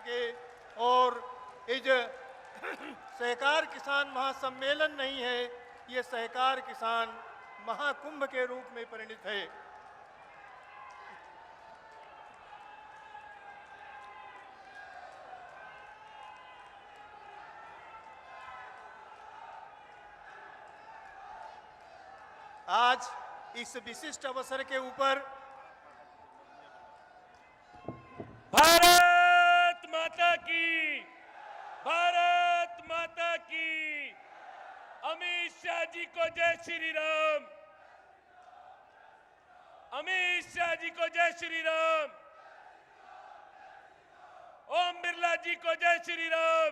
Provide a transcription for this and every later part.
सके। और ये सहकार किसान महासम्मेलन नहीं है, ये सहकार किसान महाकुंभ के रूप में परिणित है। आज इस विशिष्ट अवसर के ऊपर भारत माता की, भारत माता की, अमित शाह जी को जय श्री राम, अमित शाह जी को जय श्री राम, ओम बिरला जी को जय श्री राम,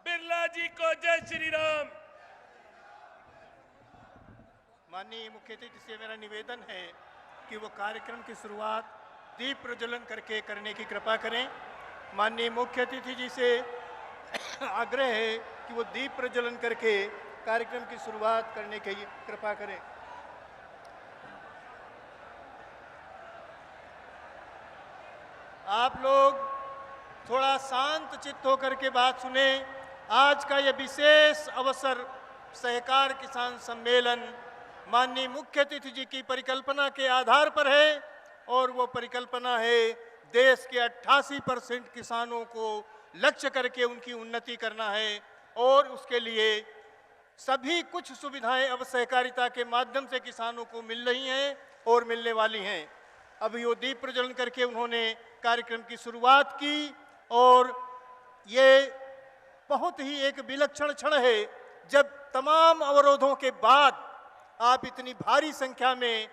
बिरला जी को जय श्री राम। माननीय मुख्य अतिथि से मेरा निवेदन है कि वो कार्यक्रम की शुरुआत दीप प्रज्वलन करके करने की कृपा करें। माननीय मुख्य अतिथि जी से आग्रह है कि वो दीप प्रज्वलन करके कार्यक्रम की शुरुआत करने की कृपा करें। आप लोग थोड़ा शांत चित्त होकर के बात सुने। आज का यह विशेष अवसर सहकार किसान सम्मेलन माननीय मुख्य अतिथि जी की परिकल्पना के आधार पर है, और वो परिकल्पना है देश के 88% किसानों को लक्ष्य करके उनकी उन्नति करना है, और उसके लिए सभी कुछ सुविधाएं अब सहकारिता के माध्यम से किसानों को मिल रही हैं और मिलने वाली हैं। अभी वो दीप प्रज्वलन करके उन्होंने कार्यक्रम की शुरुआत की, और ये बहुत ही एक विलक्षण क्षण है जब तमाम अवरोधों के बाद आप इतनी भारी संख्या में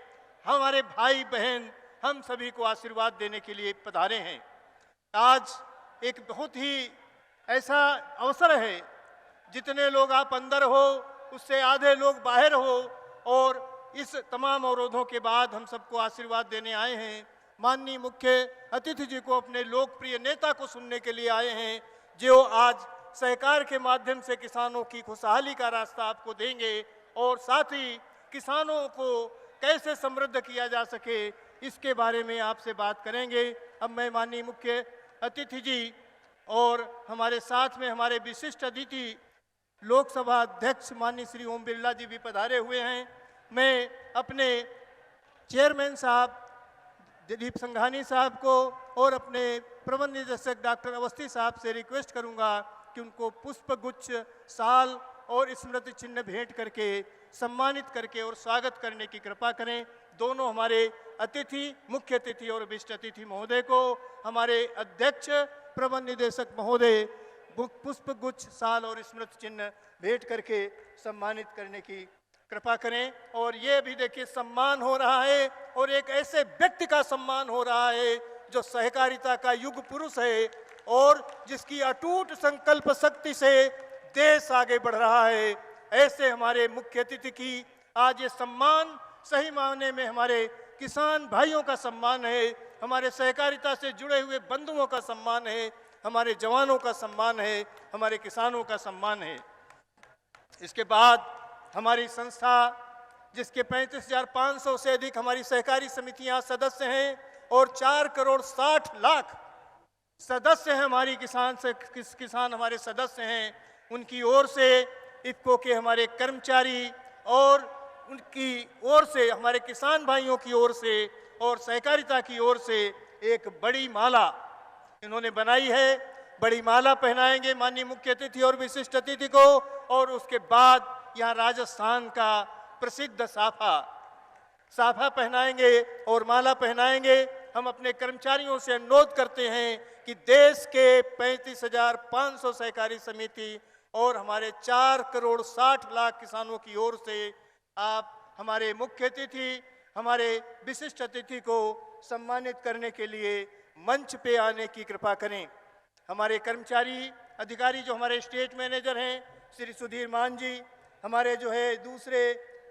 हमारे भाई बहन हम सभी को आशीर्वाद देने के लिए पधारे हैं। आज एक बहुत ही ऐसा अवसर है, जितने लोग आप अंदर हो उससे आधे लोग बाहर हो, और इस तमाम अवरोधों के बाद हम सबको आशीर्वाद देने आए हैं। माननीय मुख्य अतिथि जी को, अपने लोकप्रिय नेता को सुनने के लिए आए हैं, जो आज सहकार के माध्यम से किसानों की खुशहाली का रास्ता आपको देंगे, और साथ ही किसानों को कैसे समृद्ध किया जा सके इसके बारे में आपसे बात करेंगे। अब मैं माननीय मुख्य अतिथि जी और हमारे साथ में हमारे विशिष्ट अतिथि लोकसभा अध्यक्ष माननीय श्री ओम बिरला जी भी पधारे हुए हैं। मैं अपने चेयरमैन साहब दिलीप संघानी साहब को और अपने प्रबंध निदेशक डॉक्टर अवस्थी साहब से रिक्वेस्ट करूंगा कि उनको पुष्पगुच्छ, शाल और स्मृति चिन्ह भेंट करके सम्मानित करके और स्वागत करने की कृपा करें। दोनों हमारे अतिथि, मुख्य अतिथि और विशिष्ट अतिथि महोदय को हमारे अध्यक्ष प्रबंध निदेशक महोदय पुष्पगुच्छ, शाल और स्मृति चिन्ह भेंट करके सम्मानित करने की कृपा करें। और ये भी देखिए सम्मान हो रहा है, और एक ऐसे व्यक्ति का सम्मान हो रहा है जो सहकारिता का युग पुरुष है, और जिसकी अटूट संकल्प शक्ति से देश आगे बढ़ रहा है। ऐसे हमारे मुख्य अतिथि की आज ये सम्मान सही मायने में हमारे किसान भाइयों का सम्मान है, हमारे सहकारिता से जुड़े हुए बंधुओं का सम्मान है, हमारे जवानों का सम्मान है, हमारे किसानों का सम्मान है। इसके बाद हमारी संस्था, जिसके 35,500 से अधिक हमारी सहकारी समितियां सदस्य हैं, और 4 करोड़ 60 लाख सदस्य हैं हमारी किसान हमारे सदस्य हैं, उनकी ओर से इफ्को के हमारे कर्मचारी और उनकी ओर से हमारे किसान भाइयों की ओर से और सहकारिता की ओर से एक बड़ी माला इन्होंने बनाई है। बड़ी माला पहनाएंगे माननीय मुख्य अतिथि और विशिष्ट अतिथि को, और उसके बाद यहाँ राजस्थान का प्रसिद्ध साफा पहनाएंगे और माला पहनाएंगे। हम अपने कर्मचारियों से अनुरोध करते हैं कि देश के 35,500 सहकारी समिति और हमारे 4 करोड़ 60 लाख किसानों की ओर से आप हमारे मुख्य अतिथि, हमारे विशिष्ट अतिथि को सम्मानित करने के लिए मंच पे आने की कृपा करें। हमारे कर्मचारी अधिकारी जो हमारे स्टेट मैनेजर हैं श्री सुधीर मान जी, हमारे जो है दूसरे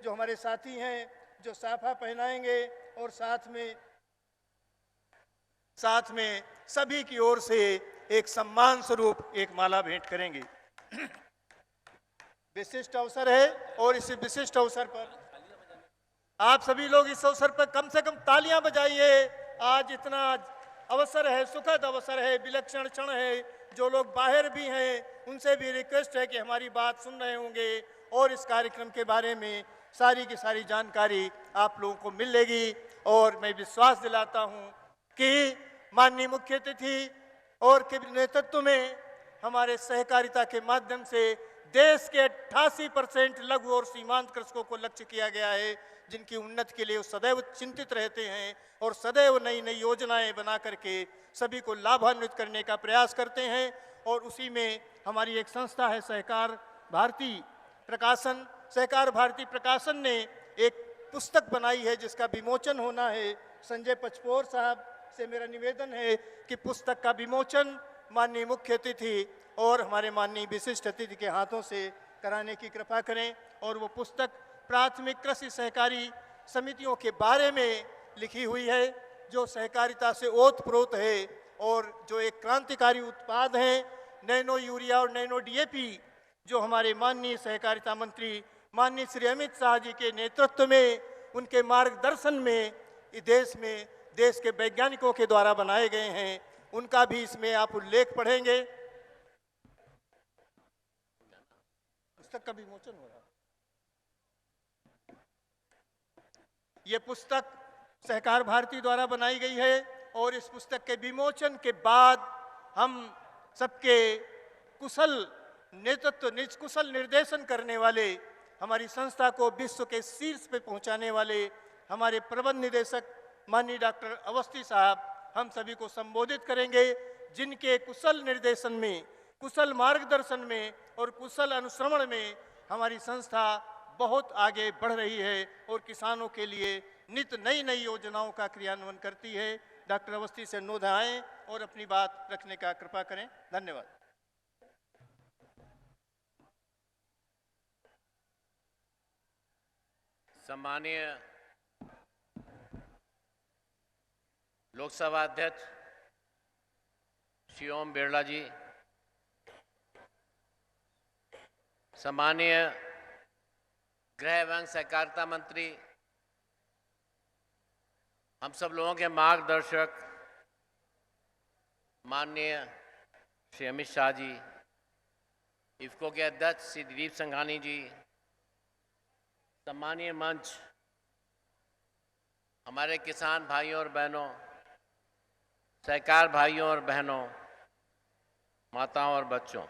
जो हमारे साथी हैं जो साफा पहनाएंगे, और साथ में सभी की ओर से एक सम्मान स्वरूप एक माला भेंट करेंगे। विशिष्ट अवसर है, और इस विशिष्ट अवसर पर आप सभी लोग इस अवसर पर कम से कम तालियां बजाइए। आज इतना अवसर है, सुखद अवसर है, विलक्षण क्षण है। जो लोग बाहर भी हैं उनसे भी रिक्वेस्ट है कि हमारी बात सुन रहे होंगे और इस कार्यक्रम के बारे में सारी की सारी जानकारी आप लोगों को मिलेगी। और मैं विश्वास दिलाता हूं कि माननीय मुख्य अतिथि और के नेतृत्व में हमारे सहकारिता के माध्यम से देश के 88% लघु और सीमांत कृषकों को लक्ष्य किया गया है, जिनकी उन्नति के लिए वो सदैव चिंतित रहते हैं और सदैव नई नई योजनाएं बना करके सभी को लाभान्वित करने का प्रयास करते हैं। और उसी में हमारी एक संस्था है सहकार भारती प्रकाशन। सहकार भारती प्रकाशन ने एक पुस्तक बनाई है जिसका विमोचन होना है। संजय पचपोर साहब से मेरा निवेदन है कि पुस्तक का विमोचन माननीय मुख्य अतिथि और हमारे माननीय विशिष्ट अतिथि के हाथों से कराने की कृपा करें। और वो पुस्तक प्राथमिक कृषि सहकारी समितियों के बारे में लिखी हुई है, जो सहकारिता से ओतप्रोत है और जो एक क्रांतिकारी उत्पाद हैं। नैनो यूरिया और नैनो डीएपी जो हमारे माननीय सहकारिता मंत्री माननीय श्री अमित शाह जी के नेतृत्व में, उनके मार्गदर्शन में देश के वैज्ञानिकों के द्वारा बनाए गए हैं, उनका भी इसमें आप उल्लेख पढ़ेंगे। पुस्तक का विमोचन हो रहा है। ये पुस्तक सहकार भारती द्वारा बनाई गई है और इस पुस्तक के विमोचन के बाद हम सबके कुशल नेतृत्व, कुशल निर्देशन करने वाले, हमारी संस्था को विश्व के शीर्ष पे पहुंचाने वाले हमारे प्रबंध निदेशक माननीय डॉक्टर अवस्थी साहब हम सभी को संबोधित करेंगे, जिनके कुशल निर्देशन में, कुशल मार्गदर्शन में और कुशल अनुश्रवण में हमारी संस्था बहुत आगे बढ़ रही है और किसानों के लिए नित नई नई योजनाओं का क्रियान्वयन करती है। डॉक्टर अवस्थी से अनुरोध आएं और अपनी बात रखने का कृपा करें। धन्यवाद। सम्मानीय लोकसभा अध्यक्ष श्री ओम बिरला जी, सम्मानीय गृह एवं सहकारिता मंत्री, हम सब लोगों के मार्गदर्शक माननीय श्री अमित शाह जी, इफ्को के अध्यक्ष श्री दिलीप संघानी जी, सम्मानीय मंच, हमारे किसान भाइयों और बहनों, सहकार भाइयों और बहनों, माताओं और बच्चों,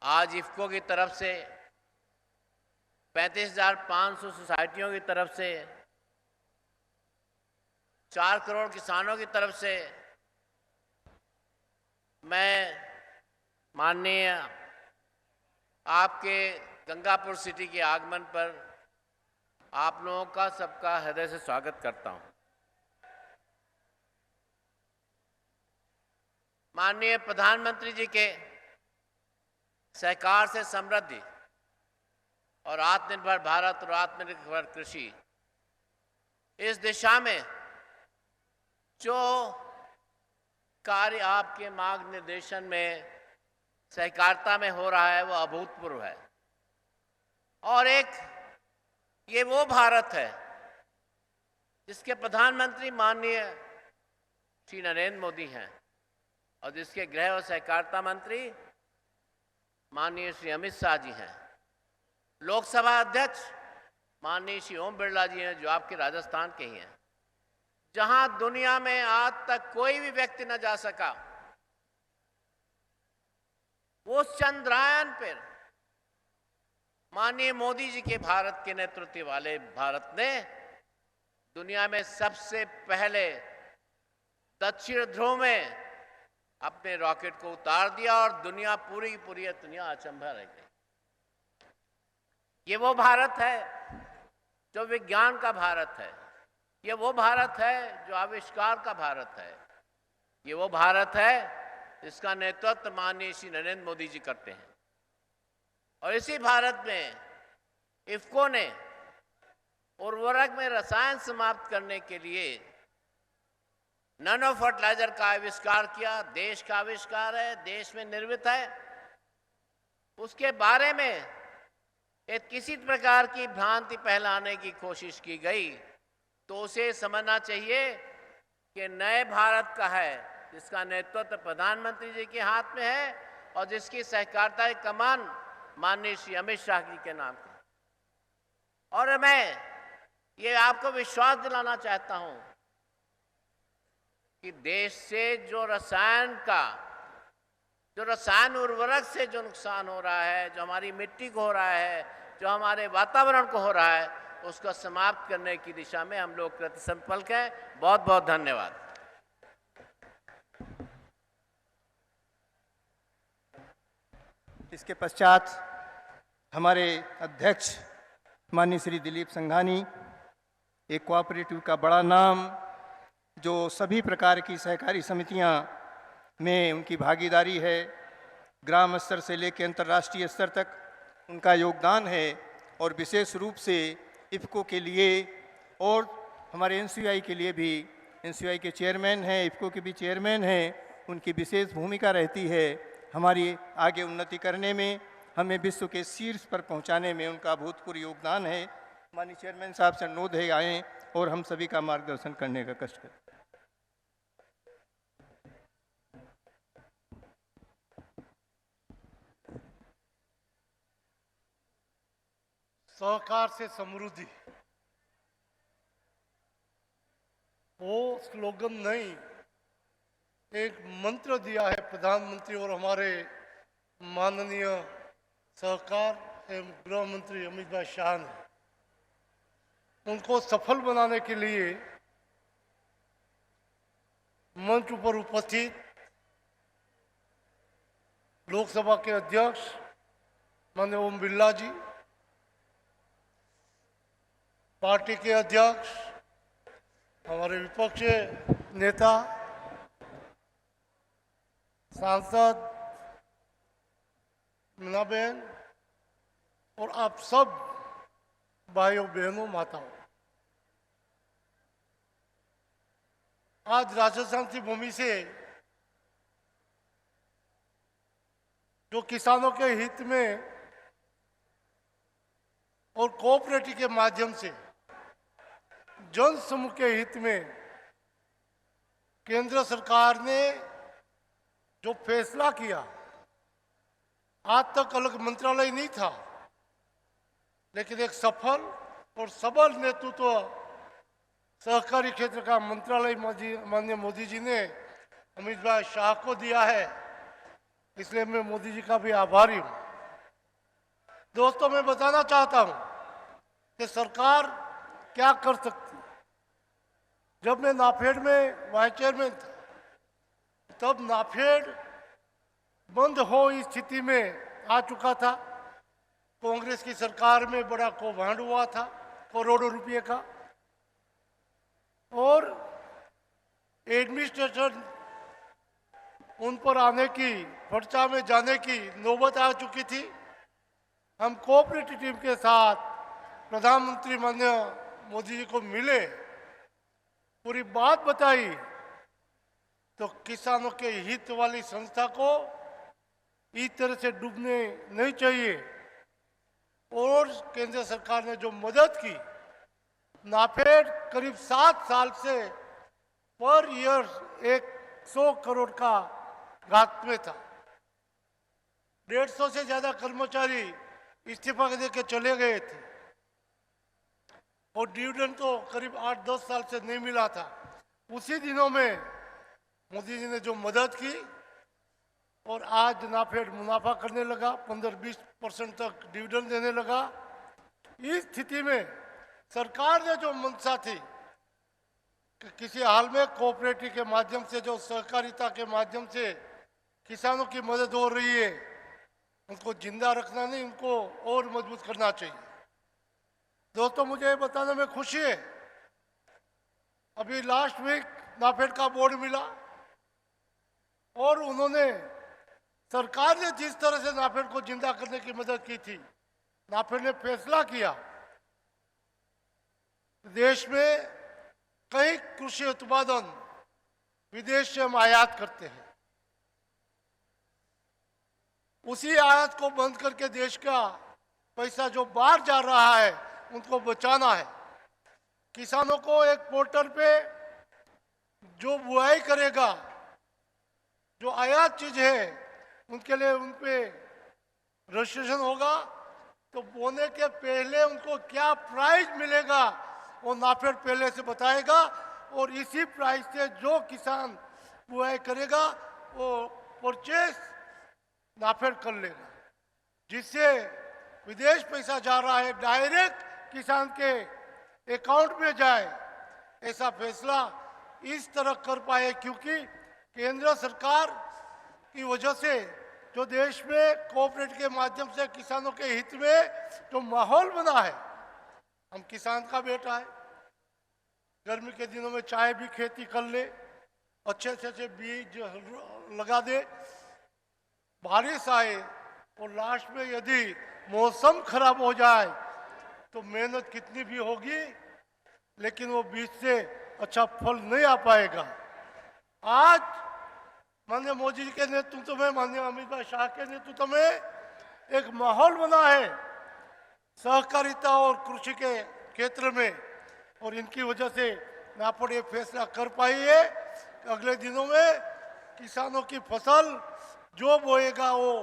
आज इफ्को की तरफ से 35,500 सोसाइटियों की तरफ से 4 करोड़ किसानों की तरफ से मैं माननीय आपके गंगापुर सिटी के आगमन पर आप लोगों का सबका हृदय से स्वागत करता हूं। माननीय प्रधानमंत्री जी के सहकार से समृद्धि और आत्मनिर्भर भारत और आत्मनिर्भर कृषि, इस दिशा में जो कार्य आपके मार्गनिर्देशन में सहकारिता में हो रहा है वो अभूतपूर्व है। और ये वो भारत है जिसके प्रधानमंत्री माननीय श्री नरेंद्र मोदी हैं और जिसके गृह और सहकारिता मंत्री माननीय श्री अमित शाह जी हैं। लोकसभा अध्यक्ष माननीय श्री ओम बिरला जी हैं, जो आपके राजस्थान के ही हैं, जहां दुनिया में आज तक कोई भी व्यक्ति न जा सका, वो चंद्रयान पर माननीय मोदी जी के भारत के नेतृत्व वाले भारत ने दुनिया में सबसे पहले दक्षिण ध्रुव में अपने रॉकेट को उतार दिया और दुनिया पूरी की पूरी दुनिया अचंभा रह गई। ये वो भारत है जो विज्ञान का भारत है, ये वो भारत है जो आविष्कार का भारत है, ये वो भारत है जिसका नेतृत्व माननीय श्री नरेंद्र मोदी जी करते हैं। और इसी भारत में इफ्को ने उर्वरक में रसायन समाप्त करने के लिए नैनो फर्टिलाइजर का आविष्कार किया। देश का आविष्कार है, देश में निर्मित है। उसके बारे में किसी प्रकार की भ्रांति फैलाने की कोशिश की गई तो उसे समझना चाहिए कि नए भारत का है, जिसका नेतृत्व प्रधानमंत्री जी के हाथ में है और जिसकी सहकारिता की कमान माननीय श्री अमित शाह जी के नाम पर। और मैं ये आपको विश्वास दिलाना चाहता हूं कि देश से जो रसायन उर्वरक से जो नुकसान हो रहा है, जो हमारी मिट्टी को हो रहा है, जो हमारे वातावरण को हो रहा है, उसको समाप्त करने की दिशा में हम लोग कृत संकल्प हैं। बहुत बहुत धन्यवाद। इसके पश्चात हमारे अध्यक्ष माननीय श्री दिलीप संघानी, एक कोऑपरेटिव का बड़ा नाम, जो सभी प्रकार की सहकारी समितियां में उनकी भागीदारी है, ग्राम स्तर से लेकर अंतर्राष्ट्रीय स्तर तक उनका योगदान है, और विशेष रूप से इफ़को के लिए और हमारे एनसीयूआई के लिए भी, एनसीयूआई के चेयरमैन हैं, इफ़को के भी चेयरमैन हैं, उनकी विशेष भूमिका रहती है हमारी आगे उन्नति करने में, हमें विश्व के शीर्ष पर पहुंचाने में उनका भूतपूर्व योगदान है। माननीय चेयरमैन साहब से अनुरोध है आएँ और हम सभी का मार्गदर्शन करने का कष्ट करें। सहकार से समृद्धि, वो स्लोगन नहीं, एक मंत्र दिया है प्रधानमंत्री और हमारे माननीय सहकार एवं गृह मंत्री अमित भाई शाह ने। उनको सफल बनाने के लिए मंच पर उपस्थित लोकसभा के अध्यक्ष माननीय ओम बिरला जी, पार्टी के अध्यक्ष, हमारे विपक्ष नेता, सांसद मीनाबेन और आप सब भाइयों बहनों माताओं, आज राजस्थान की भूमि से जो किसानों के हित में और कोऑपरेटिव के माध्यम से जन समूह के हित में केंद्र सरकार ने जो फैसला किया, आज तक अलग मंत्रालय नहीं था, लेकिन एक सफल और सबल नेतृत्व सहकारी क्षेत्र का मंत्रालय माननीय मोदी जी ने अमित भाई शाह को दिया है, इसलिए मैं मोदी जी का भी आभारी हूं। दोस्तों, मैं बताना चाहता हूं कि सरकार क्या कर सकती। जब मैं नाफेड में वाइस चेयरमैन था, तब नाफेड बंद हो इस स्थिति में आ चुका था। कांग्रेस की सरकार में बड़ा कौभांड हुआ था, करोड़ों रुपए का, और एडमिनिस्ट्रेशन उन पर आने की, फर्चा में जाने की नौबत आ चुकी थी। हम कोऑपरेटिव टीम के साथ प्रधानमंत्री माननीय मोदी जी को मिले, पूरी बात बताई, तो किसानों के हित वाली संस्था को इस तरह से डूबने नहीं चाहिए। और केंद्र सरकार ने जो मदद की, नाफेड करीब 7 साल से पर ईयर 100 करोड़ का घात में था। 150 से ज्यादा कर्मचारी इस्तीफा देके चले गए थे, और डिविडेंड तो करीब 8-10 साल से नहीं मिला था। उसी दिनों में मोदी जी ने जो मदद की, और आज नाफेड मुनाफा करने लगा, 15-20% तक डिविडेंड देने लगा। इस स्थिति में सरकार ने जो मंशा थी कि किसी हाल में कोऑपरेटिव के माध्यम से, जो सहकारिता के माध्यम से किसानों की मदद हो रही है, उनको जिंदा रखना नहीं, उनको और मजबूत करना चाहिए। दोस्तों, मुझे बताने में खुशी है, अभी लास्ट वीक नाफेड का बोर्ड मिला, और उन्होंने, सरकार ने जिस तरह से नाफेड को जिंदा करने की मदद की थी, नाफेड ने फैसला किया देश में कई कृषि उत्पादन विदेश से हम आयात करते हैं, उसी आयात को बंद करके देश का पैसा जो बाहर जा रहा है उनको बचाना है। किसानों को एक पोर्टल पे जो बुआई करेगा, जो आयात चीज है उनके लिए उन पे रजिस्ट्रेशन होगा, तो बोने के पहले उनको क्या प्राइस मिलेगा वो नाफेड पहले से बताएगा, और इसी प्राइस से जो किसान बुआई करेगा वो परचेस नाफेड कर लेगा, जिससे विदेश पैसा जा रहा है डायरेक्ट किसान के अकाउंट में जाए। ऐसा फैसला इस तरह कर पाए क्योंकि केंद्र सरकार की वजह से जो देश में कोऑपरेट के माध्यम से किसानों के हित में जो माहौल बना है, हम किसान का बेटा है, गर्मी के दिनों में चाय भी खेती कर ले, अच्छे अच्छे बीज लगा दे, बारिश आए और लास्ट में यदि मौसम खराब हो जाए तो मेहनत कितनी भी होगी लेकिन वो बीज से अच्छा फल नहीं आ पाएगा। आज माननीय मोदी जी के नेतृत्व में, माननीय अमित भाई शाह के नेतृत्व में एक माहौल बना है सहकारिता और कृषि के क्षेत्र में, और इनकी वजह से नाफेड ये फैसला कर पाई है कि अगले दिनों में किसानों की फसल जो बोएगा वो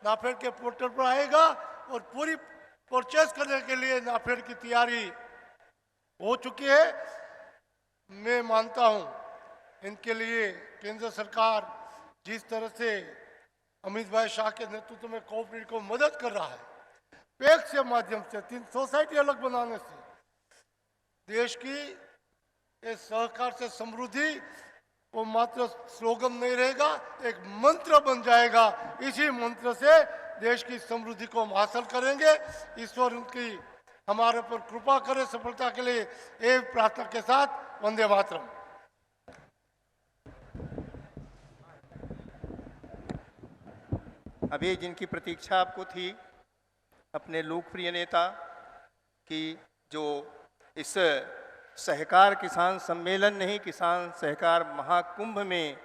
नाफेड के पोर्टल पर आएगा और पूरी परचेस करने के लिए नाफेड की तैयारी हो चुकी है। मैं मानता हूं इनके लिए केंद्र सरकार जिस तरह से अमित भाई शाह के नेतृत्व में कोऑपरेटिव को मदद कर रहा है, पैक्स के माध्यम से 3 सोसाइटी अलग बनाने से देश की इस सहकार से समृद्धि वो मात्र स्लोगन नहीं रहेगा, एक मंत्र बन जाएगा। इसी मंत्र से देश की समृद्धि को हम हासिल करेंगे। ईश्वर उनकी हमारे पर कृपा करे सफलता के लिए एक प्रार्थना के साथ वंदे मातरम। अभी जिनकी प्रतीक्षा आपको थी, अपने लोकप्रिय नेता की जो इस सहकार किसान सम्मेलन नहीं, किसान सहकार महाकुंभ में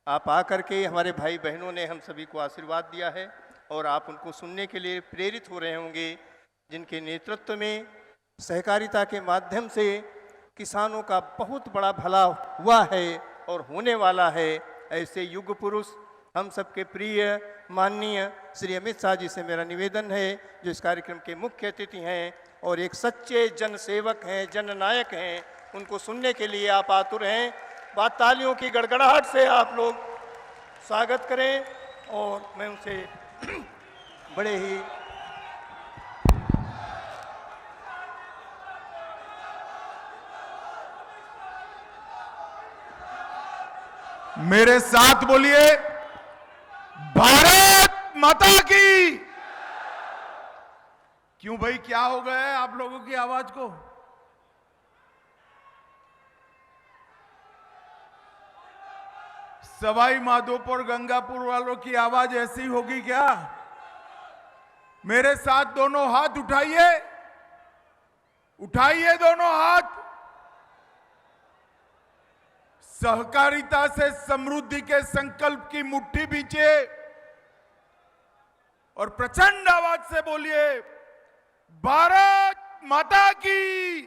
आप आकर के हमारे भाई बहनों ने हम सभी को आशीर्वाद दिया है और आप उनको सुनने के लिए प्रेरित हो रहे होंगे, जिनके नेतृत्व में सहकारिता के माध्यम से किसानों का बहुत बड़ा भला हुआ है और होने वाला है। ऐसे युग पुरुष हम सबके प्रिय माननीय श्री अमित शाह जी से मेरा निवेदन है, जो इस कार्यक्रम के मुख्य अतिथि हैं और एक सच्चे जनसेवक हैं, जननायक हैं, उनको सुनने के लिए आप आतुर हैं। बात तालियों की गड़गड़ाहट से आप लोग स्वागत करें और मैं उनसे बड़े ही मेरे साथ बोलिए, भारत माता की। क्यों भाई, क्या हो गया है आप लोगों की आवाज को? सवाई माधोपुर गंगापुर वालों की आवाज ऐसी होगी क्या? मेरे साथ दोनों हाथ उठाइए, उठाइए दोनों हाथ। सहकारिता से समृद्धि के संकल्प की मुट्ठी बीचे और प्रचंड आवाज से बोलिए, भारत माता की,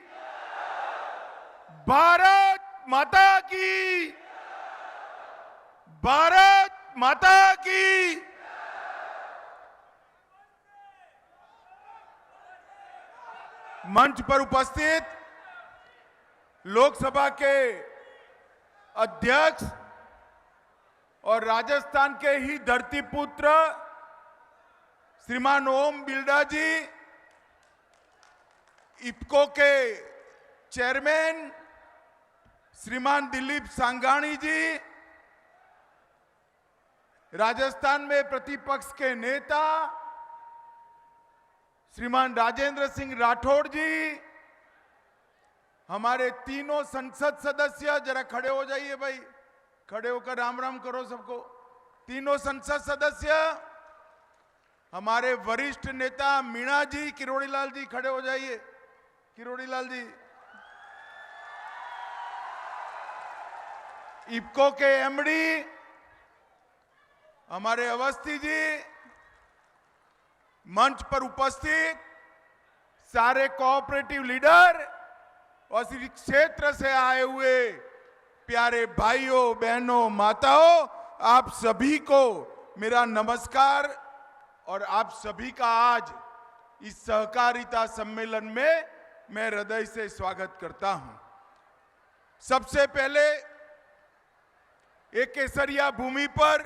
भारत माता की, भारत माता की। मंच पर उपस्थित लोकसभा के अध्यक्ष और राजस्थान के ही धरतीपुत्र श्रीमान ओम बिरला जी, इफ्को के चेयरमैन श्रीमान दिलीप सांघानी जी, राजस्थान में प्रतिपक्ष के नेता श्रीमान राजेंद्र सिंह राठौड़ जी, हमारे तीनों संसद सदस्य, जरा खड़े हो जाइए भाई, खड़े होकर राम राम करो सबको। तीनों संसद सदस्य, हमारे वरिष्ठ नेता मीणा जी, किरोड़ी लाल जी खड़े हो जाइए, किरोड़ी लाल जी। इफ्को के एमडी हमारे अवस्थी जी, मंच पर उपस्थित सारे कोऑपरेटिव लीडर और इस क्षेत्र से आए हुए प्यारे भाइयों बहनों माताओं, आप सभी को मेरा नमस्कार और आप सभी का आज इस सहकारिता सम्मेलन में मैं हृदय से स्वागत करता हूं। सबसे पहले एक केसरिया भूमि पर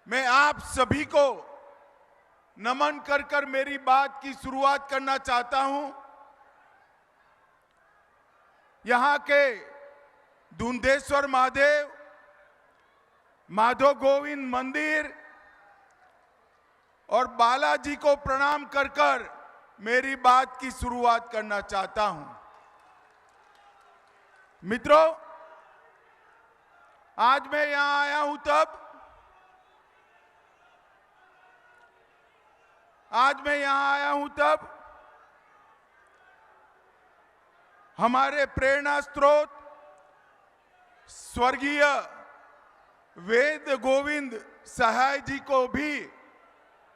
मैं आप सभी को नमन कर कर मेरी बात की शुरुआत करना चाहता हूं। यहां के धुंधेश्वर महादेव, माधव गोविंद मंदिर और बालाजी को प्रणाम कर कर मेरी बात की शुरुआत करना चाहता हूं। मित्रों, आज मैं यहां आया हूं तब हमारे प्रेरणा स्रोत स्वर्गीय वेद गोविंद सहाय जी को भी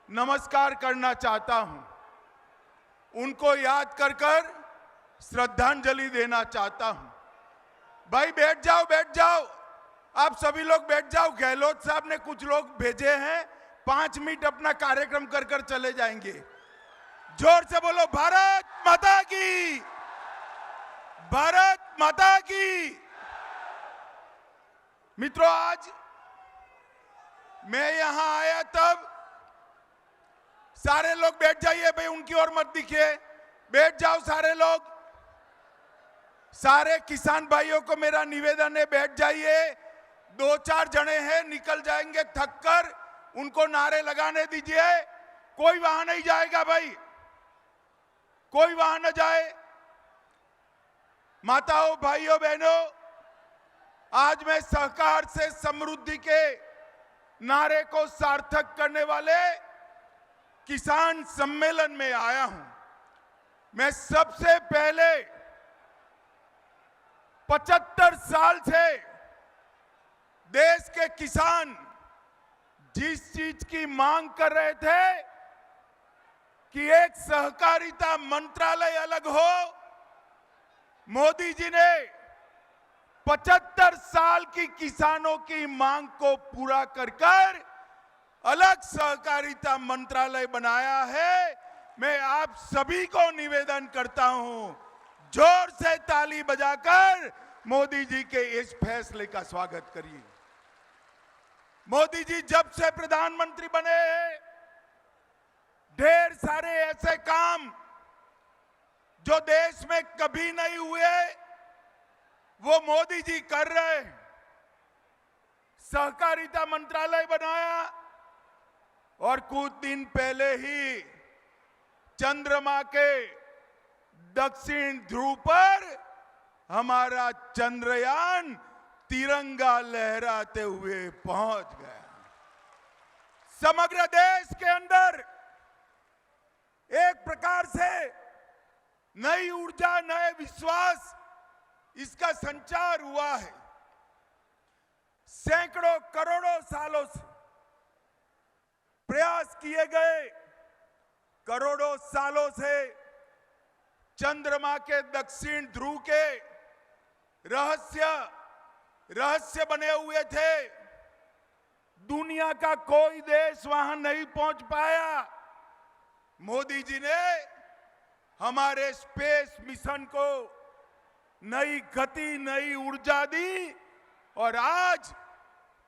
नमस्कार करना चाहता हूं। उनको याद कर कर श्रद्धांजलि देना चाहता हूं। भाई बैठ जाओ, आप सभी लोग बैठ जाओ। गहलोत साहब ने कुछ लोग भेजे हैं, 5 मिनट अपना कार्यक्रम कर कर चले जाएंगे। जोर से बोलो भारत माता की, भारत माता की। मित्रों, आज मैं यहां आया तब सारे लोग बैठ जाइए भाई, उनकी ओर मत दिखिए, बैठ जाओ सारे लोग। सारे किसान भाइयों को मेरा निवेदन है, बैठ जाइए। 2-4 जने हैं, निकल जाएंगे थक कर, उनको नारे लगाने दीजिए। कोई वहां नहीं जाएगा भाई, कोई वहां न जाए। माताओं, भाइयों, बहनों, आज मैं सहकार से समृद्धि के नारे को सार्थक करने वाले किसान सम्मेलन में आया हूं। मैं सबसे पहले 75 साल से देश के किसान जिस चीज की मांग कर रहे थे कि एक सहकारिता मंत्रालय अलग हो, मोदी जी ने 75 साल की किसानों की मांग को पूरा कर कर अलग सहकारिता मंत्रालय बनाया है। मैं आप सभी को निवेदन करता हूं, जोर से ताली बजाकर मोदी जी के इस फैसले का स्वागत करिए। मोदी जी जब से प्रधानमंत्री बने हैं, ढेर सारे ऐसे काम जो देश में कभी नहीं हुए वो मोदी जी कर रहे हैं। सहकारिता मंत्रालय बनाया और कुछ दिन पहले ही चंद्रमा के दक्षिण ध्रुव पर हमारा चंद्रयान तिरंगा लहराते हुए पहुंच गया। समग्र देश के अंदर एक प्रकार से नई ऊर्जा, नए विश्वास, इसका संचार हुआ है। सैकड़ों करोड़ों सालों से प्रयास किए गए, करोड़ों सालों से चंद्रमा के दक्षिण ध्रुव के रहस्य बने हुए थे। दुनिया का कोई देश वहां नहीं पहुंच पाया। मोदी जी ने हमारे स्पेस मिशन को नई गति, नई ऊर्जा दी और आज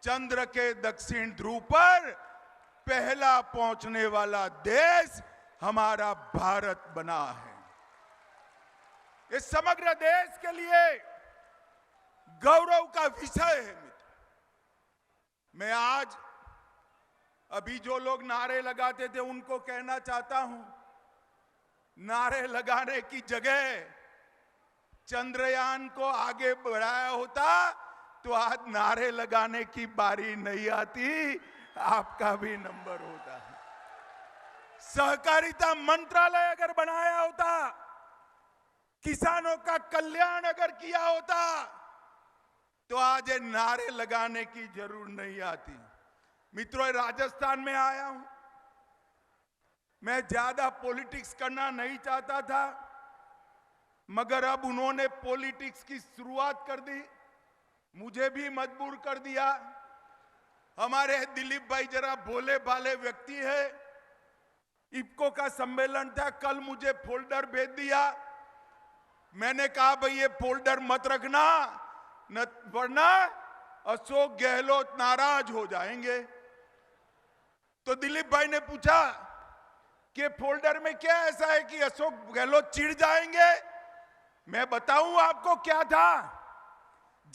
चंद्र के दक्षिण ध्रुव पर पहला पहुंचने वाला देश हमारा भारत बना है। इस समग्र देश के लिए गौरव का विषय है। मित्र, मैं आज अभी जो लोग नारे लगाते थे उनको कहना चाहता हूं, नारे लगाने की जगह चंद्रयान को आगे बढ़ाया होता तो आज नारे लगाने की बारी नहीं आती, आपका भी नंबर होता है। सहकारिता मंत्रालय अगर बनाया होता, किसानों का कल्याण अगर किया होता तो आज ये नारे लगाने की जरूरत नहीं आती। मित्रों, राजस्थान में आया हूं, मैं ज्यादा पॉलिटिक्स करना नहीं चाहता था। मगर अब उन्होंने पॉलिटिक्स की शुरुआत कर दी, मुझे भी मजबूर कर दिया। हमारे दिलीप भाई जरा भोले भाले व्यक्ति है। इफ्को का सम्मेलन था, कल मुझे फोल्डर भेज दिया। मैंने कहा भाई ये फोल्डर मत रखना, वरना अशोक गहलोत नाराज हो जाएंगे। तो दिलीप भाई ने पूछा कि फोल्डर में क्या ऐसा है कि अशोक गहलोत चिढ़ जाएंगे। मैं बताऊं आपको क्या था,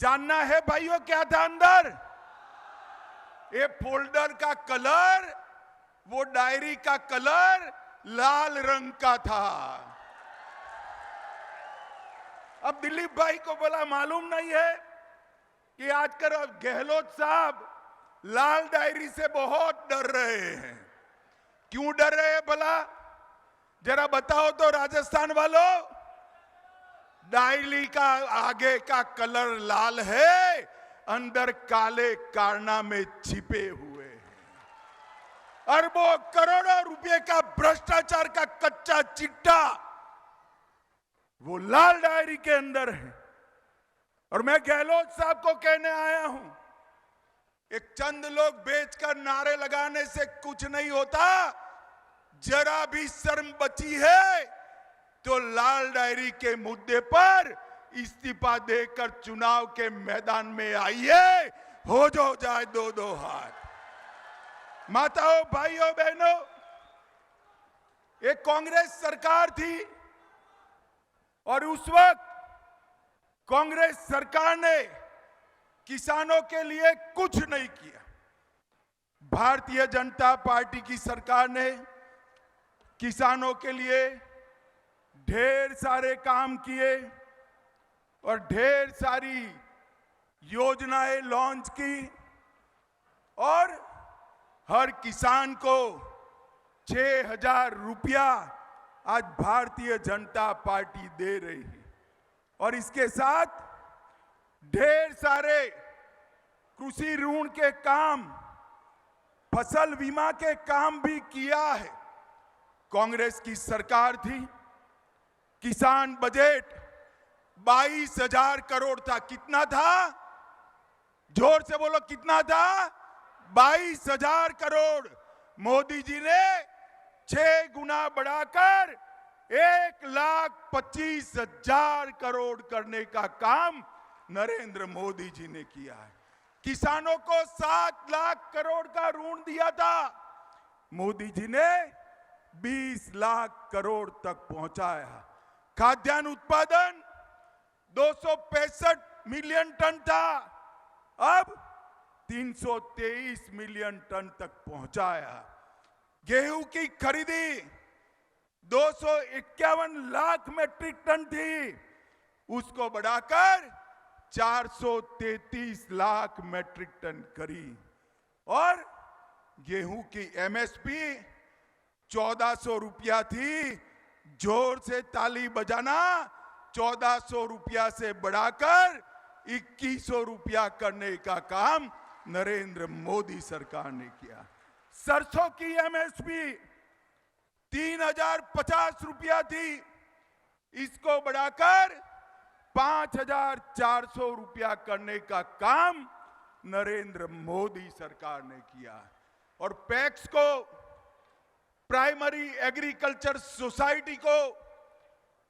जानना है भाइयों क्या था अंदर? ये फोल्डर का कलर, वो डायरी का कलर लाल रंग का था। अब दिलीप भाई को बोला मालूम नहीं है कि आजकल गहलोत साहब लाल डायरी से बहुत डर रहे हैं। क्यों डर रहे हैं भला? जरा बताओ तो राजस्थान वालों। डायरी का आगे का कलर लाल है, अंदर काले कारनामे छिपे हुए हैं। अरबों करोड़ों रुपए का भ्रष्टाचार का कच्चा चिट्टा वो लाल डायरी के अंदर है। और मैं गहलोत साहब को कहने आया हूं, एक चंद लोग बेचकर नारे लगाने से कुछ नहीं होता। जरा भी शर्म बची है तो लाल डायरी के मुद्दे पर इस्तीफा देकर चुनाव के मैदान में आइए, हो जाए दो दो हाथ। माताओं, भाइयों, बहनों, एक कांग्रेस सरकार थी और उस वक्त कांग्रेस सरकार ने किसानों के लिए कुछ नहीं किया। भारतीय जनता पार्टी की सरकार ने किसानों के लिए ढेर सारे काम किए और ढेर सारी योजनाएं लॉन्च की और हर किसान को 6,000 रुपया आज भारतीय जनता पार्टी दे रही है। और इसके साथ ढेर सारे कृषि ऋण के काम, फसल बीमा के काम भी किया है। कांग्रेस की सरकार थी, किसान बजट 22,000 करोड़ था। कितना था? जोर से बोलो, कितना था? 22,000 करोड़। मोदी जी ने 6 गुना बढ़ाकर 1,25,000 करोड़ करने का काम नरेंद्र मोदी जी ने किया है। किसानों को 7 लाख करोड़ का ऋण दिया था, मोदी जी ने 20 लाख करोड़ तक पहुंचाया। खाद्यान्न उत्पादन 265 मिलियन टन था, अब 323 मिलियन टन तक पहुंचाया। गेहूं की खरीदी 251 लाख मैट्रिक टन थी, उसको बढ़ाकर 433 लाख मैट्रिक टन करी। और गेहूं की एमएसपी 1400 रुपया थी। जोर से ताली बजाना, 1400 रुपया से बढ़ाकर 2100 रुपया करने का काम नरेंद्र मोदी सरकार ने किया। सरसों की एमएसपी 3,050 रुपया थी, इसको बढ़ाकर 5,400 रुपया करने का काम नरेंद्र मोदी सरकार ने किया। और पैक्स को, प्राइमरी एग्रीकल्चर सोसाइटी को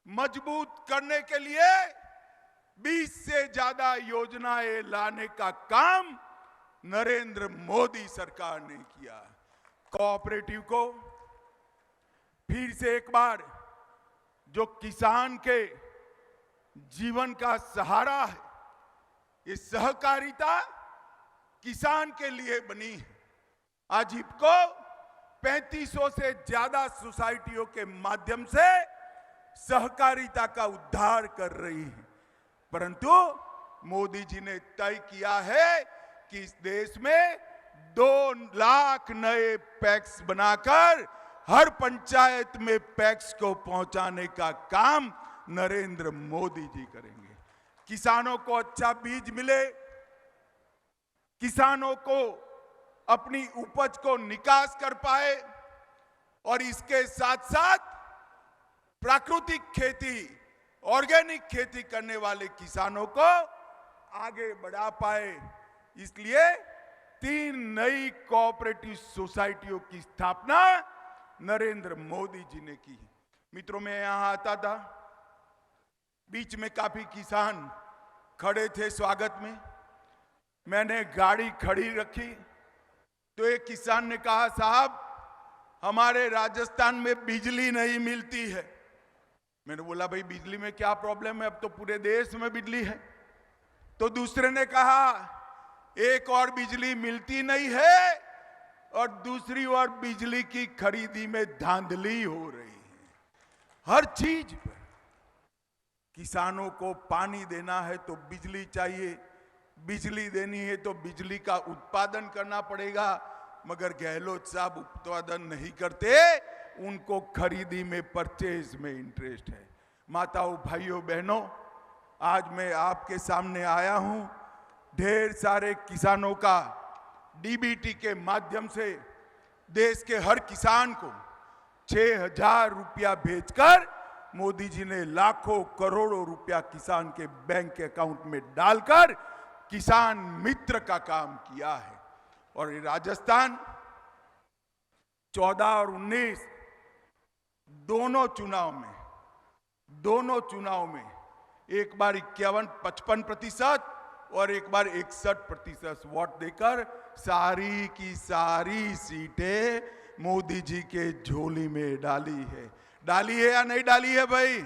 मजबूत करने के लिए 20 से ज्यादा योजनाएं लाने का काम नरेंद्र मोदी सरकार ने किया। कोऑपरेटिव को फिर से एक बार, जो किसान के जीवन का सहारा है, ये सहकारिता किसान के लिए बनी है। आज इफ्को 3500 से ज्यादा सोसाइटियों के माध्यम से सहकारिता का उद्धार कर रही है। परंतु मोदी जी ने तय किया है कि इस देश में 2 लाख नए पैक्स बनाकर हर पंचायत में पैक्स को पहुंचाने का काम नरेंद्र मोदी जी करेंगे। किसानों को अच्छा बीज मिले, किसानों को अपनी उपज को निकास कर पाए और इसके साथ साथ प्राकृतिक खेती ऑर्गेनिक खेती करने वाले किसानों को आगे बढ़ा पाए। इसलिए 3 नई कोऑपरेटिव सोसाइटियों की स्थापना नरेंद्र मोदी जी ने की। मित्रों, मैं यहां आता था, बीच में काफी किसान खड़े थे स्वागत में। मैंने गाड़ी खड़ी रखी तो एक किसान ने कहा, साहब हमारे राजस्थान में बिजली नहीं मिलती है। मैंने बोला, भाई बिजली में क्या प्रॉब्लम है, अब तो पूरे देश में बिजली है। तो दूसरे ने कहा, एक और बिजली मिलती नहीं है और दूसरी ओर बिजली की खरीदी में धांधली हो रही है। हर चीज पर किसानों को पानी देना है तो बिजली चाहिए, बिजली देनी है तो बिजली का उत्पादन करना पड़ेगा। मगर गहलोत साहब उत्पादन नहीं करते, उनको खरीदी में, परचेज में इंटरेस्ट है। माताओं, भाइयों, बहनों, आज मैं आपके सामने आया हूं ढेर सारे किसानों का डीबीटी के माध्यम से देश के हर किसान को 6,000 रुपया भेजकर मोदी जी ने लाखों करोड़ों रुपया किसान के बैंक अकाउंट में डालकर किसान मित्र का काम किया है। और राजस्थान 14 और 19 दोनों चुनाव में एक बार 51-55% और एक बार 61% वोट देकर सारी की सारी सीटें मोदी जी के झोली में डाली है। डाली है या नहीं डाली है भाई?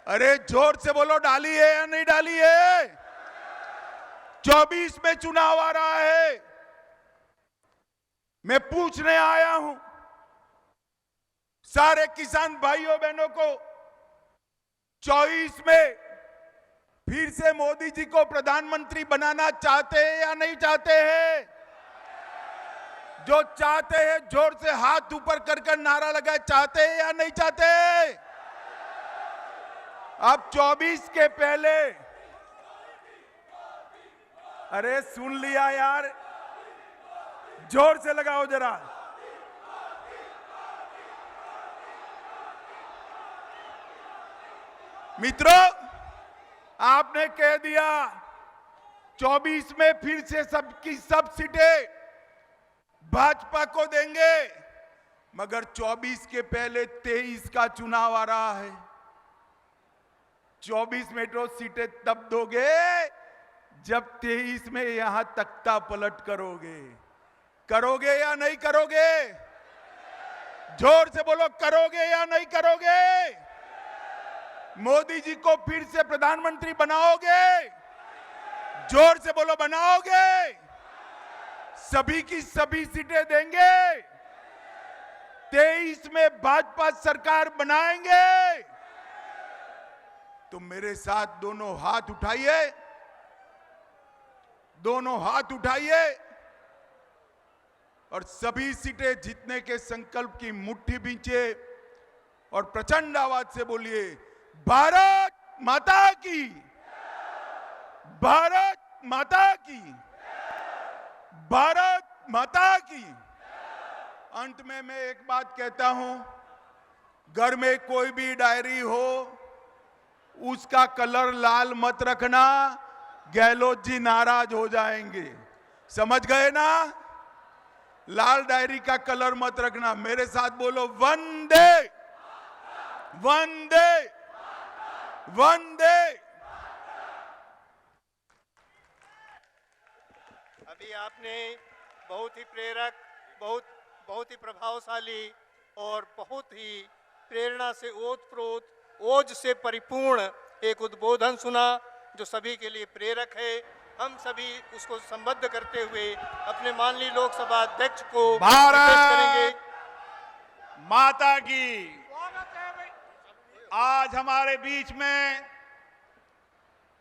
अरे जोर से बोलो, डाली है या नहीं डाली है? 24 में चुनाव आ रहा है। मैं पूछने आया हूं सारे किसान भाइयों बहनों को, 24 में फिर से मोदी जी को प्रधानमंत्री बनाना चाहते हैं या नहीं चाहते हैं? जो चाहते हैं जोर से हाथ ऊपर कर नारा लगाए, चाहते हैं या नहीं चाहते? अब 24 के पहले, अरे सुन लिया यार, जोर से लगाओ जरा। मित्रों, आपने कह दिया 24 में फिर से सबकी सब सीटें भाजपा को देंगे, मगर 24 के पहले 23 का चुनाव आ रहा है। 24 मेट्रो सीटें तब दोगे जब 23 में यहां तख्ता पलट करोगे। करोगे या नहीं करोगे? जोर से बोलो, करोगे या नहीं करोगे? मोदी जी को फिर से प्रधानमंत्री बनाओगे? जोर से बोलो, बनाओगे? सभी की सभी सीटें देंगे? 23 में भाजपा सरकार बनाएंगे? तो मेरे साथ दोनों हाथ उठाइए, दोनों हाथ उठाइए और सभी सीटें जीतने के संकल्प की मुट्ठी बींचे और प्रचंड आवाज से बोलिए, भारत माता की, भारत माता की, भारत माता की। अंत में मैं एक बात कहता हूं, घर में कोई भी डायरी हो उसका कलर लाल मत रखना, गहलोत जी नाराज हो जाएंगे। समझ गए ना? लाल डायरी का कलर मत रखना। मेरे साथ बोलो, वंदे वंदे वंदे। अभी आपने बहुत ही प्रेरक, बहुत ही प्रभावशाली और बहुत ही प्रेरणा से ओतप्रोत, ओज से परिपूर्ण एक उद्बोधन सुना जो सभी के लिए प्रेरक है। हम सभी उसको संबद्ध करते हुए अपने माननीय लोकसभा अध्यक्ष को रिक्वेस्ट करेंगे। माता की। आज हमारे बीच में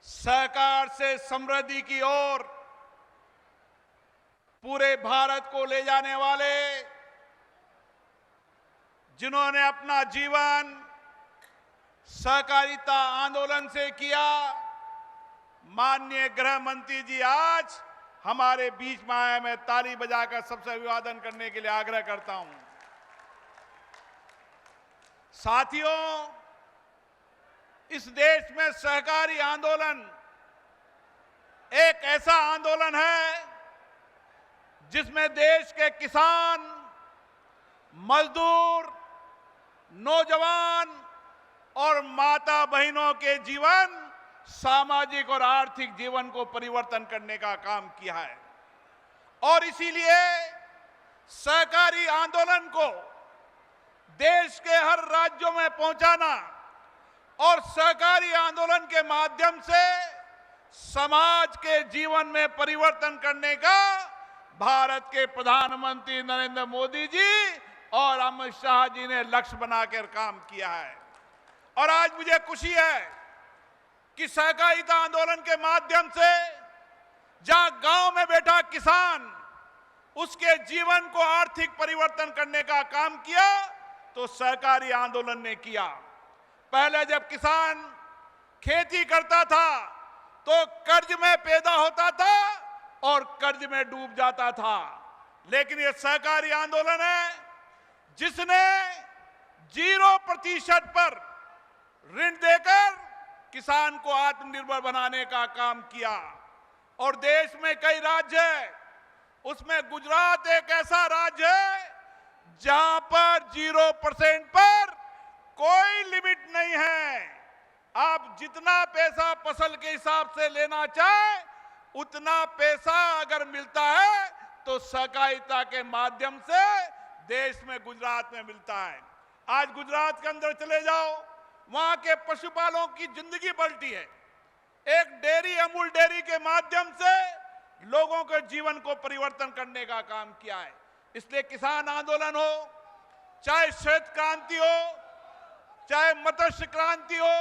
सहकार से समृद्धि की ओर पूरे भारत को ले जाने वाले, जिन्होंने अपना जीवन सहकारिता आंदोलन से किया, माननीय गृह मंत्री जी आज हमारे बीच में आए। मैं ताली बजाकर सबसे अभिवादन करने के लिए आग्रह करता हूं। साथियों, इस देश में सहकारी आंदोलन एक ऐसा आंदोलन है जिसमें देश के किसान, मजदूर, नौजवान और माता बहनों के जीवन, सामाजिक और आर्थिक जीवन को परिवर्तन करने का काम किया है। और इसीलिए सहकारी आंदोलन को देश के हर राज्यों में पहुंचाना और सहकारी आंदोलन के माध्यम से समाज के जीवन में परिवर्तन करने का भारत के प्रधानमंत्री नरेंद्र मोदी जी और अमित शाह जी ने लक्ष्य बनाकर काम किया है। और आज मुझे खुशी है कि सहकारिता आंदोलन के माध्यम से जहां गांव में बैठा किसान उसके जीवन को आर्थिक परिवर्तन करने का काम किया, तो सहकारी आंदोलन ने किया। पहले जब किसान खेती करता था तो कर्ज में पैदा होता था और कर्ज में डूब जाता था, लेकिन यह सहकारी आंदोलन है जिसने 0% पर ऋण देकर किसान को आत्मनिर्भर बनाने का काम किया। और देश में कई राज्य हैं, उसमें गुजरात एक ऐसा राज्य है जहां पर 0% पर कोई लिमिट नहीं है। आप जितना पैसा फसल के हिसाब से लेना चाहे उतना पैसा अगर मिलता है तो सहकारिता के माध्यम से देश में, गुजरात में मिलता है। आज गुजरात के अंदर चले जाओ, वहां के पशुपालकों की जिंदगी पलटी है। एक डेयरी, अमूल डेयरी के माध्यम से लोगों के जीवन को परिवर्तन करने का काम किया है। इसलिए किसान आंदोलन हो, चाहे श्वेत क्रांति हो, चाहे मत्स्य क्रांति हो,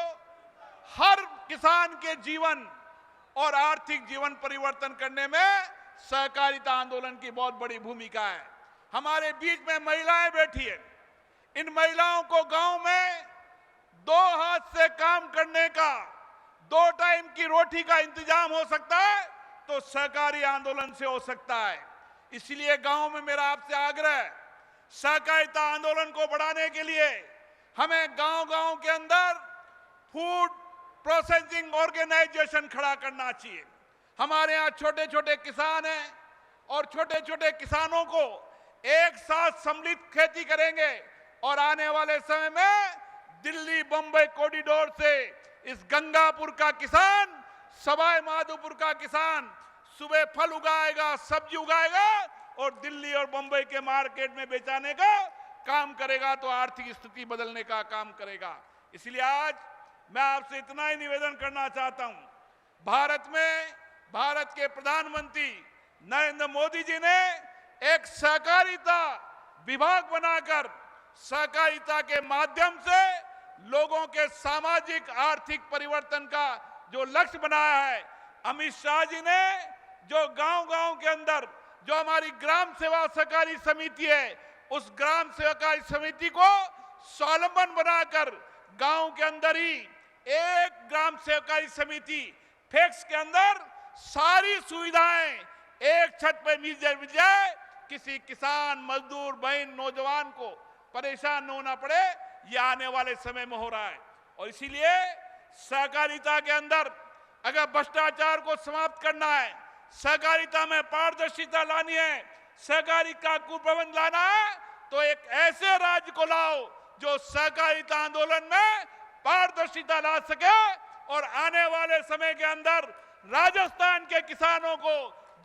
हर किसान के जीवन और आर्थिक जीवन परिवर्तन करने में सहकारिता आंदोलन की बहुत बड़ी भूमिका है। हमारे बीच में महिलाएं बैठी है। इन महिलाओं को गांव में 2 हाथ से काम करने का, 2 टाइम की रोटी का इंतजाम हो सकता है तो सहकारी आंदोलन से हो सकता है। इसलिए गांव में मेरा आपसे आग्रह है, सहकारिता आंदोलन को बढ़ाने के लिए हमें गांव-गांव के अंदर फूड प्रोसेसिंग ऑर्गेनाइजेशन खड़ा करना चाहिए। हमारे यहाँ छोटे छोटे किसान हैं और छोटे छोटे किसानों को एक साथ सम्मिलित खेती करेंगे और आने वाले समय में दिल्ली बंबई कॉरिडोर से इस गंगापुर का किसान, सवाई माधोपुर का किसान सुबह फल उगाएगा, सब्जी उगाएगा और दिल्ली और बंबई के मार्केट में बेचाने का काम करेगा तो आर्थिक स्थिति बदलने का काम करेगा। इसलिए आज मैं आपसे इतना ही निवेदन करना चाहता हूं, भारत में भारत के प्रधानमंत्री नरेंद्र मोदी जी ने एक सहकारिता विभाग बनाकर सहकारिता के माध्यम से लोगों के सामाजिक आर्थिक परिवर्तन का जो लक्ष्य बनाया है, अमित शाह जी ने जो गांव-गांव के अंदर जो हमारी ग्राम सेवा सहकारी समिति है, उस ग्राम सहकारी समिति को स्वावलंबन बनाकर गांव के अंदर ही एक ग्राम सहकारी समिति फैक्स के अंदर सारी सुविधाएं एक छत पर मिल जाए, किसी किसान, मजदूर, बहन, नौजवान को परेशान न होना पड़े। यह आने वाले समय में हो रहा है। और इसीलिए सहकारिता के अंदर अगर भ्रष्टाचार को समाप्त करना है, सहकारिता में पारदर्शिता लानी है, सहकारी का कुप्रबंध लाना है, तो एक ऐसे राज्य को लाओ जो सहकारिता आंदोलन में पारदर्शिता ला सके और आने वाले समय के अंदर राजस्थान के किसानों को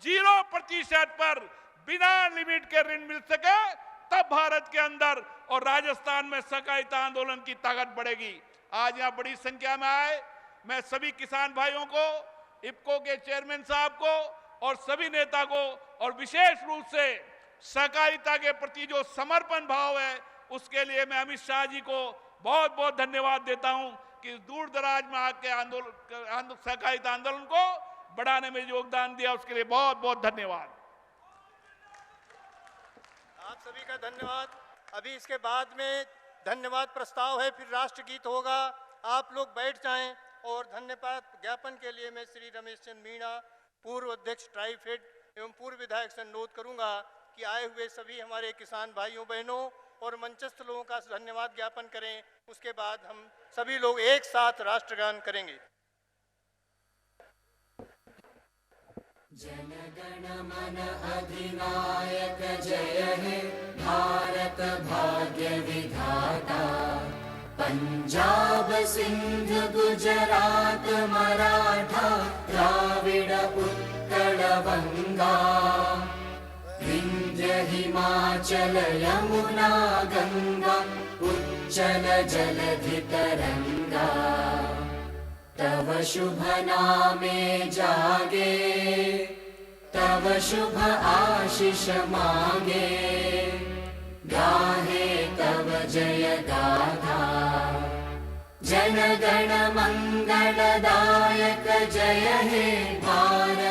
0% पर बिना लिमिट के ऋण मिल सके, तब भारत के अंदर और राजस्थान में सहकारिता आंदोलन की ताकत बढ़ेगी। आज यहाँ बड़ी संख्या में आए, मैं सभी किसान भाइयों को, इफ्को के चेयरमैन साहब को और सभी नेता को और विशेष रूप से सहकारिता के प्रति जो समर्पण भाव है उसके लिए मैं अमित शाह जी को बहुत बहुत धन्यवाद देता हूं कि दूर दराज में आके आंदोलन सहकारिता आंदोलन को बढ़ाने में योगदान दिया, उसके लिए बहुत बहुत धन्यवाद। आप सभी का धन्यवाद। अभी इसके बाद में धन्यवाद प्रस्ताव है, फिर राष्ट्रगीत होगा। आप लोग बैठ जाएं और धन्यवाद ज्ञापन के लिए मैं श्री रमेश चंद्र मीणा, पूर्व अध्यक्ष ट्राइफेड एवं पूर्व विधायक से अनुरोध करूंगा कि आए हुए सभी हमारे किसान भाइयों बहनों और मंचस्थ लोगों का धन्यवाद ज्ञापन करें। उसके बाद हम सभी लोग एक साथ राष्ट्रगान करेंगे। जन गण मन अधिनायक जय हे भारत भाग्य विधाता। पंजाब सिंध गुजरात मराठा द्राविड़ उत्कल बंगा। विंध्य हिमाचल यमुना गंगा उच्चल जलधि तरंगा। तव शुभ नामे जागे तव शुभ आशीष मांगे। गाहे तव जय गाथा जन गण मंगलदायक जय हे भारत